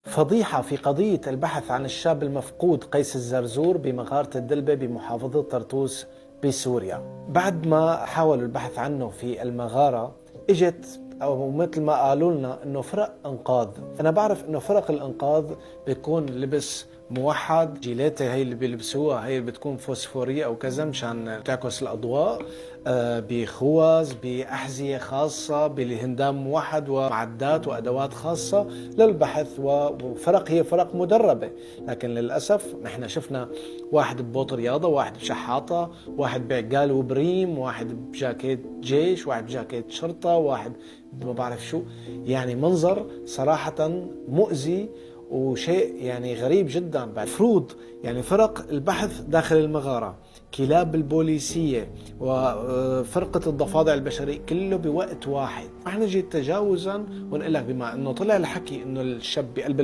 فضيحة في قضية البحث عن الشاب المفقود قيس الزرزور بمغارة الدلبة بمحافظة طرطوس بسوريا. بعد ما حاولوا البحث عنه في المغارة، اجت او مثل ما قالوا لنا انه فرق انقاذ. انا بعرف انه فرق الانقاذ بيكون لبس موحد، جيلاتي هي اللي بيلبسوها هي اللي بتكون فوسفورية او كذا مشان تعكس الاضواء، بخوذ، باحذية خاصة، بهندام موحد ومعدات وادوات خاصة للبحث. وفرق هي فرق مدربة، لكن للاسف نحن شفنا واحد ببوط رياضة، واحد بشحاطة، واحد بعقال وبريم، واحد بجاكيت جيش، واحد بجاكيت شرطة، واحد ما بعرف شو. يعني منظر صراحة مؤذي وشيء يعني غريب جدا. المفروض يعني فرق البحث داخل المغارة، كلاب البوليسية، وفرقة الضفادع البشرية، كله بوقت واحد. رح نجي تجاوزا ونقول لك بما انه طلع الحكي انه الشاب بقلب